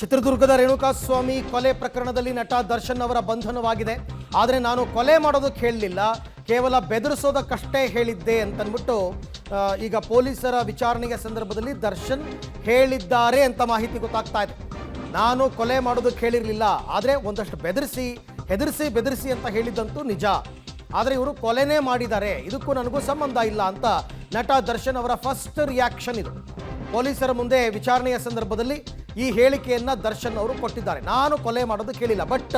ಚಿತ್ರದುರ್ಗದ ರೇಣುಕಾಸ್ವಾಮಿ ಕೊಲೆ ಪ್ರಕರಣದಲ್ಲಿ ನಟ ದರ್ಶನ್ ಅವರ ಬಂಧನವಾಗಿದೆ. ಆದರೆ ನಾನು ಕೊಲೆ ಮಾಡೋದಕ್ಕೆ ಹೇಳಲಿಲ್ಲ, ಕೇವಲ ಬೆದರಿಸೋದಕ್ಕಷ್ಟೇ ಹೇಳಿದ್ದೆ ಅಂತನ್ಬಿಟ್ಟು ಈಗ ಪೊಲೀಸರ ವಿಚಾರಣೆಯ ಸಂದರ್ಭದಲ್ಲಿ ದರ್ಶನ್ ಹೇಳಿದ್ದಾರೆ ಅಂತ ಮಾಹಿತಿ ಗೊತ್ತಾಗ್ತಾ ಇದೆ. ನಾನು ಕೊಲೆ ಮಾಡೋದಕ್ಕೆ ಹೇಳಿರಲಿಲ್ಲ, ಆದರೆ ಒಂದಷ್ಟು ಬೆದರಿಸಿ ಅಂತ ಹೇಳಿದ್ದಂತೂ ನಿಜ. ಆದರೆ ಇವರು ಕೊಲೆನೇ ಮಾಡಿದ್ದಾರೆ, ಇದಕ್ಕೂ ನನಗೂ ಸಂಬಂಧ ಇಲ್ಲ ಅಂತ ನಟ ದರ್ಶನ್ ಅವರ ಫಸ್ಟ್ ರಿಯಾಕ್ಷನ್ ಇದು. ಪೊಲೀಸರ ಮುಂದೆ ವಿಚಾರಣೆಯ ಸಂದರ್ಭದಲ್ಲಿ ಈ ಹೇಳಿಕೆಯನ್ನ ದರ್ಶನ್ ಅವರು ಕೊಟ್ಟಿದ್ದಾರೆ. ನಾನು ಕೊಲೆ ಮಾಡೋದಕ್ಕೆ ಹೇಳಿಲ್ಲ, ಬಟ್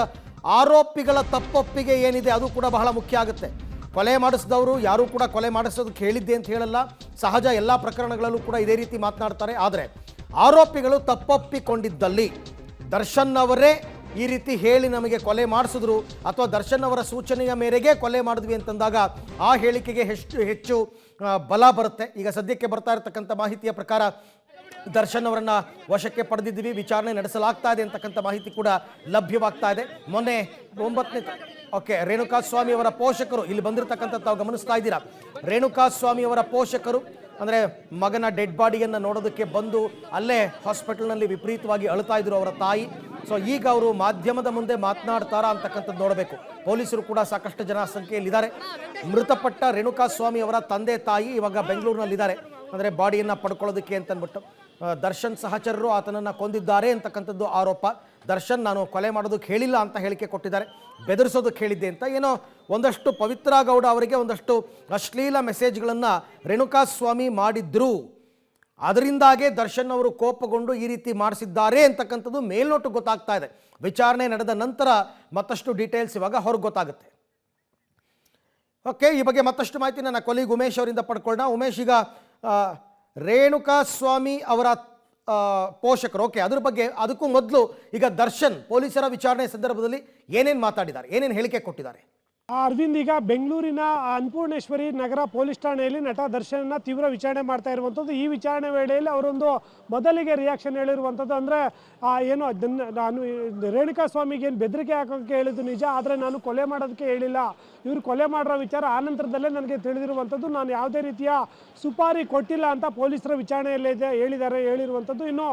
ಆರೋಪಿಗಳ ತಪ್ಪೊಪ್ಪಿಗೆ ಏನಿದೆ ಅದು ಕೂಡ ಬಹಳ ಮುಖ್ಯ ಆಗುತ್ತೆ. ಕೊಲೆ ಮಾಡಿಸಿದವರು ಯಾರೂ ಕೂಡ ಕೊಲೆ ಮಾಡಿಸೋದಕ್ಕೆ ಹೇಳಿದ್ದೆ ಅಂತ ಹೇಳಲ್ಲ. ಸಹಜ, ಎಲ್ಲ ಪ್ರಕರಣಗಳಲ್ಲೂ ಕೂಡ ಇದೇ ರೀತಿ ಮಾತನಾಡ್ತಾರೆ. ಆದರೆ ಆರೋಪಿಗಳು ತಪ್ಪೊಪ್ಪಿಕೊಂಡಿದ್ದಲ್ಲಿ ದರ್ಶನ್ ಅವರೇ ಈ ರೀತಿ ಹೇಳಿ ನಮಗೆ ಕೊಲೆ ಮಾಡಿಸಿದ್ರು ಅಥವಾ ದರ್ಶನ್ ಅವರ ಸೂಚನೆಯ ಮೇರೆಗೆ ಕೊಲೆ ಮಾಡಿದ್ವಿ ಅಂತಂದಾಗ ಆ ಹೇಳಿಕೆಗೆ ಹೆಚ್ಚು ಬಲ ಬರುತ್ತೆ. ಈಗ ಸದ್ಯಕ್ಕೆ ಬರ್ತಾ ಇರತಕ್ಕಂಥ ಮಾಹಿತಿಯ ಪ್ರಕಾರ ದರ್ಶನ್ ಅವರನ್ನ ವಶಕ್ಕೆ ಪಡೆದಿದ್ದೀವಿ, ವಿಚಾರಣೆ ನಡೆಸಲಾಗ್ತಾ ಇದೆ ಅಂತಕ್ಕಂಥ ಮಾಹಿತಿ ಕೂಡ ಲಭ್ಯವಾಗ್ತಾ ಇದೆ. ಮೊನ್ನೆ 9ನೇ ರೇಣುಕಾಸ್ವಾಮಿ ಅವರ ಪೋಷಕರು ಇಲ್ಲಿ ಬಂದಿರತಕ್ಕಂಥ ತಾವು ಗಮನಿಸ್ತಾ ಇದ್ದೀರಾ. ರೇಣುಕಾಸ್ವಾಮಿ ಅವರ ಪೋಷಕರು ಅಂದರೆ ಮಗನ ಡೆಡ್ ಬಾಡಿಯನ್ನು ನೋಡೋದಕ್ಕೆ ಬಂದು ಅಲ್ಲೇ ಹಾಸ್ಪಿಟಲ್ನಲ್ಲಿ ವಿಪರೀತವಾಗಿ ಅಳ್ತಾ ಇದ್ರು ಅವರ ತಾಯಿ. ಸೊ ಈಗ ಅವರು ಮಾಧ್ಯಮದ ಮುಂದೆ ಮಾತನಾಡ್ತಾರಾ ಅಂತಕ್ಕಂಥದ್ದು ನೋಡಬೇಕು. ಪೊಲೀಸರು ಕೂಡ ಸಾಕಷ್ಟು ಜನ ಸಂಖ್ಯೆಯಲ್ಲಿದ್ದಾರೆ. ಮೃತಪಟ್ಟ ರೇಣುಕಾಸ್ವಾಮಿ ಅವರ ತಂದೆ ತಾಯಿ ಇವಾಗ ಬೆಂಗಳೂರಿನಲ್ಲಿದ್ದಾರೆ, ಅಂದರೆ ಬಾಡಿಯನ್ನು ಪಡ್ಕೊಳ್ಳೋದಕ್ಕೆ ಅಂತನ್ಬಿಟ್ಟು. ದರ್ಶನ್ ಸಹಚರರು ಆತನನ್ನು ಕೊಂದಿದ್ದಾರೆ ಅಂತಕ್ಕಂಥದ್ದು ಆರೋಪ. ದರ್ಶನ್ ನಾನು ಕೊಲೆ ಮಾಡೋದಕ್ಕೆ ಹೇಳಿಲ್ಲ ಅಂತ ಹೇಳಿಕೆ ಕೊಟ್ಟಿದ್ದಾರೆ, ಬೆದರಿಸೋದಕ್ಕೆ ಹೇಳಿದ್ದೆ ಅಂತ. ಏನೋ ಒಂದಷ್ಟು ಪವಿತ್ರ ಗೌಡ ಅವರಿಗೆ ಒಂದಷ್ಟು ಅಶ್ಲೀಲ ಮೆಸೇಜ್ಗಳನ್ನು ರೇಣುಕಾಸ್ವಾಮಿ ಮಾಡಿದ್ರು, ಅದರಿಂದಾಗೇ ದರ್ಶನ್ ಅವರು ಕೋಪಗೊಂಡು ಈ ರೀತಿ ಮಾಡಿಸಿದ್ದಾರೆ ಅಂತಕ್ಕಂಥದ್ದು ಮೇಲ್ನೋಟು ಗೊತ್ತಾಗ್ತಾ ಇದೆ. ವಿಚಾರಣೆ ನಡೆದ ನಂತರ ಮತ್ತಷ್ಟು ಡೀಟೇಲ್ಸ್ ಇವಾಗ ಹೊರಗೆ ಗೊತ್ತಾಗುತ್ತೆ. ಈ ಬಗ್ಗೆ ಮತ್ತಷ್ಟು ಮಾಹಿತಿ ನನ್ನ ಕೊಲೀಗ್ ಉಮೇಶ್ ಅವರಿಂದ ಪಡ್ಕೊಳ್ಳೋಣ. ಉಮೇಶ್, ಈಗ ರೇಣುಕಾಸ್ವಾಮಿ ಅವರ ಪೋಷಕರು ಅದ್ರ ಬಗ್ಗೆ, ಅದಕ್ಕೂ ಮೊದಲು ಈಗ ದರ್ಶನ್ ಪೊಲೀಸರ ವಿಚಾರಣೆ ಸಂದರ್ಭದಲ್ಲಿ ಏನೇನು ಮಾತಾಡಿದ್ದಾರೆ, ಏನೇನು ಹೇಳಿಕೆ ಕೊಟ್ಟಿದ್ದಾರೆ? ಅರವಿಂದ್, ಈಗ ಬೆಂಗಳೂರಿನ ಅನ್ನಪೂರ್ಣೇಶ್ವರಿ ನಗರ ಪೊಲೀಸ್ ಠಾಣೆಯಲ್ಲಿ ನಟ ದರ್ಶನ್ನ ತೀವ್ರ ವಿಚಾರಣೆ ಮಾಡ್ತಾ ಇರುವಂಥದ್ದು. ಈ ವಿಚಾರಣೆ ವೇಳೆಯಲ್ಲಿ ಅವರೊಂದು ಮೊದಲಿಗೆ ರಿಯಾಕ್ಷನ್ ಹೇಳಿರುವಂಥದ್ದು ಅಂದರೆ ಏನು ನಾನು ರೇಣುಕಾಸ್ವಾಮಿಗೆ ಏನು ಬೆದರಿಕೆ ಹಾಕೋಕ್ಕೆ ಹೇಳಿದ್ದು ನಿಜ, ಆದರೆ ನಾನು ಕೊಲೆ ಮಾಡೋದಕ್ಕೆ ಹೇಳಿಲ್ಲ. ಇವರು ಕೊಲೆ ಮಾಡಿರೋ ವಿಚಾರ ಆನಂತರದಲ್ಲೇ ನನಗೆ ತಿಳಿದಿರುವಂಥದ್ದು. ನಾನು ಯಾವುದೇ ರೀತಿಯ ಸುಪಾರಿ ಕೊಟ್ಟಿಲ್ಲ ಅಂತ ಪೊಲೀಸರ ವಿಚಾರಣೆಯಲ್ಲಿ ಹೇಳಿರುವಂಥದ್ದು. ಇನ್ನು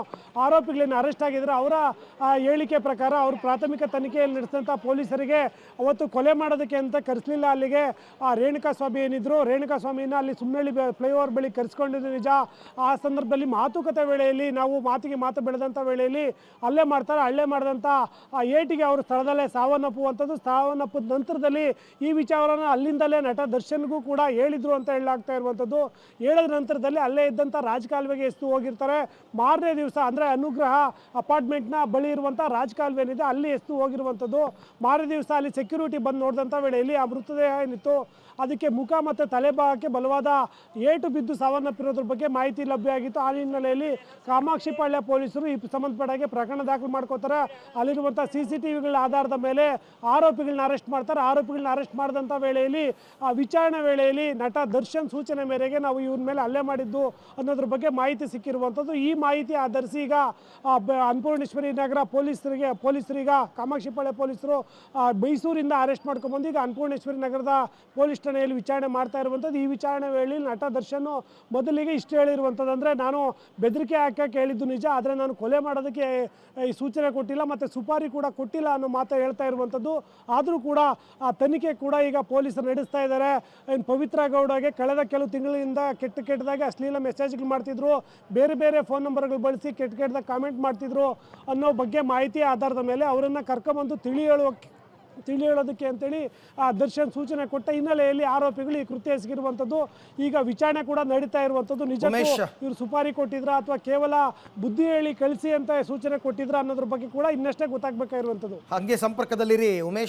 ಆರೋಪಿಗಳೇನು ಅರೆಸ್ಟ್ ಆಗಿದ್ದಾರೆ ಅವರ ಹೇಳಿಕೆ ಪ್ರಕಾರ ಅವರು ಪ್ರಾಥಮಿಕ ತನಿಖೆಯಲ್ಲಿ ನಡೆಸಿದಂಥ ಪೊಲೀಸರಿಗೆ ಅವತ್ತು ಕೊಲೆ ಮಾಡೋದಕ್ಕೆ ಅಂತ ಕರೆಸಲಿಲ್ಲ. ಅಲ್ಲಿಗೆ ಆ ರೇಣುಕಾಸ್ವಾಮಿ ಏನಿದ್ರು, ರೇಣುಕಾಸ್ವಾಮಿನ ಅಲ್ಲಿ ಸುಮ್ಮನಹಳ್ಳಿ ಫ್ಲೈಓವರ್ ಬಳಿ ಕರೆಸ್ಕೊಂಡಿದ್ದು ನಿಜ. ಆ ಸಂದರ್ಭದಲ್ಲಿ ಮಾತುಕತೆ ವೇಳೆಯಲ್ಲಿ ನಾವು ಮಾತು ಬೆಳೆದಂಥ ವೇಳೆಯಲ್ಲಿ ಹಲ್ಲೆ ಮಾಡಿದಂಥ ಆ ಏಟಿಗೆ ಅವರು ಸ್ಥಳದಲ್ಲೇ ಸಾವನ್ನಪ್ಪುವಂಥದ್ದು. ನಂತರದಲ್ಲಿ ಈ ವಿಚಾರವನ್ನು ಅಲ್ಲಿಂದಲೇ ನಟ ದರ್ಶನ್ಗೂ ಕೂಡ ಹೇಳಿದ್ರು ಅಂತ ಹೇಳಲಾಗ್ತಾ ಇರುವಂಥದ್ದು. ಹೇಳಿದ ನಂತರದಲ್ಲಿ ಅಲ್ಲೇ ಇದ್ದಂಥ ರಾಜಕಾಲುವೆಗೆ ಎಸ್ತು ಹೋಗಿರ್ತಾರೆ. ಮಾರನೇ ದಿವಸ ಅಂದರೆ ಅನುಗ್ರಹ ಅಪಾರ್ಟ್ಮೆಂಟ್ನ ಬಳಿ ಇರುವಂಥ ರಾಜಕಾಲುವೆ ಏನಿದೆ ಅಲ್ಲಿ ಎಸ್ತು ಹೋಗಿರುವಂಥದ್ದು. ಮಾರನೇ ದಿವಸ ಅಲ್ಲಿ ಸೆಕ್ಯೂರಿಟಿ ಬಂದು ನೋಡಿದಂಥ ವೇಳೆಯಲ್ಲಿ ಆ ಮೃತದೇಹ ಏನಿತ್ತು ಅದಕ್ಕೆ ಮುಖ ಮತ್ತು ತಲೆಭಾಗಕ್ಕೆ ಬಲವಾದ ಏಟು ಬಿದ್ದು ಸಾವನ್ನಪ್ಪಿರೋದ್ರ ಬಗ್ಗೆ ಮಾಹಿತಿ ಲಭ್ಯ ಆಗಿತ್ತು. ಆ ಹಿನ್ನೆಲೆಯಲ್ಲಿ ಕಾಮಾಕ್ಷಿಪಾಳ್ಯ ಪೊಲೀಸರು ಈ ಸಂಬಂಧಪಟ್ಟಾಗೆ ಪ್ರಕರಣ ದಾಖಲು ಮಾಡ್ಕೋತಾರೆ. ಅಲ್ಲಿರುವಂಥ CCTVಗಳ ಆಧಾರದ ಮೇಲೆ ಆರೋಪಿಗಳನ್ನ ಅರೆಸ್ಟ್ ಮಾಡ್ತಾರೆ. ಆರೋಪಿಗಳನ್ನ ಅರೆಸ್ಟ್ ಮಾಡಿದಂಥ ವೇಳೆಯಲ್ಲಿ ಆ ವಿಚಾರಣೆ ವೇಳೆಯಲ್ಲಿ ನಟ ದರ್ಶನ್ ಸೂಚನೆ ಮೇರೆಗೆ ನಾವು ಇವ್ರ ಮೇಲೆ ಹಲ್ಲೆ ಮಾಡಿದ್ದು ಅನ್ನೋದ್ರ ಬಗ್ಗೆ ಮಾಹಿತಿ ಸಿಕ್ಕಿರುವಂಥದ್ದು. ಈ ಮಾಹಿತಿ ಆಧರಿಸಿ ಈಗ ಅನ್ನಪೂರ್ಣೇಶ್ವರಿ ನಗರ ಪೊಲೀಸರೀಗ ಕಾಮಾಕ್ಷಿಪಾಳ್ಯ ಪೊಲೀಸರು ಮೈಸೂರಿಂದ ಅರೆಸ್ಟ್ ಮಾಡ್ಕೊಂಡ್ಬಂದು ಈಗ ಅನ್ನಪೂರ್ಣೇಶ್ವರಿ ನಗರದ ಪೊಲೀಸ್ ಠಾಣೆಯಲ್ಲಿ ವಿಚಾರಣೆ ಮಾಡ್ತಾ ಇರುವಂಥದ್ದು. ಈ ವಿಚಾರಣೆ ವೇಳೆಯಲ್ಲಿ ನಟ ದರ್ಶನ್ ಮೊದಲಿಗೆ ಇಷ್ಟು ಹೇಳಿರುವಂಥದ್ದು ಅಂದರೆ ನಾನು ಬೆದರಿಕೆ ಹಾಕಕ್ಕೆ ಹೇಳಿದ್ದು ನಿಜ, ಆದರೆ ನಾನು ಕೊಲೆ ಮಾಡೋದಕ್ಕೆ ಈ ಸೂಚನೆ ಕೊಟ್ಟಿಲ್ಲ ಮತ್ತು ಸುಪಾರಿ ಕೂಡ ಕೊಟ್ಟಿಲ್ಲ ಅನ್ನೋ ಮಾತು ಹೇಳ್ತಾ ಇರುವಂಥದ್ದು. ಆದರೂ ಕೂಡ ಆ ತನಿಖೆ ಕೂಡ ಈಗ ಪೊಲೀಸರು ನಡೆಸ್ತಾ ಇದ್ದಾರೆ. ಪವಿತ್ರ ಗೌಡಗೆ ಕಳೆದ ಕೆಲವು ತಿಂಗಳಿಂದ ಕೆಟ್ಟದಾಗಿ ಅಶ್ಲೀಲ ಮೆಸೇಜ್ಗಳು ಮಾಡ್ತಿದ್ರು, ಬೇರೆ ಫೋನ್ ನಂಬರ್ಗಳು ಬಳಸಿ ಕೆಟ್ಟದಾಗಿ ಕಾಮೆಂಟ್ ಮಾಡ್ತಿದ್ರು ಅನ್ನೋ ಬಗ್ಗೆ ಮಾಹಿತಿ ಆಧಾರದ ಮೇಲೆ ಅವರನ್ನು ಕರ್ಕೊಂಬಂದು ತಿಳಿಯೋದಕ್ಕೆ ಅಂತೇಳಿ ದರ್ಶನ್ ಸೂಚನೆ ಕೊಟ್ಟ ಹಿನ್ನೆಲೆಯಲ್ಲಿ ಆರೋಪಿಗಳು ಈ ಕೃತ್ಯ ಎಸಗಿರುವಂಥದ್ದು. ಈಗ ವಿಚಾರಣೆ ಕೂಡ ನಡೀತಾ ಇರುವಂಥದ್ದು. ನಿಜಕ್ಕೂ ಇವರು ಸುಪಾರಿ ಕೊಟ್ಟಿದ್ರ ಅಥವಾ ಕೇವಲ ಬುದ್ಧಿ ಹೇಳಿ ಕಳಿಸಿ ಅಂತ ಸೂಚನೆ ಕೊಟ್ಟಿದ್ರ ಅನ್ನೋದ್ರ ಬಗ್ಗೆ ಕೂಡ ಇನ್ನಷ್ಟೇ ಗೊತ್ತಾಗಬೇಕಾಗಿರುವಂಥದ್ದು. ಹಂಗೆ ಸಂಪರ್ಕದಲ್ಲಿರಿ ಉಮೇಶ್.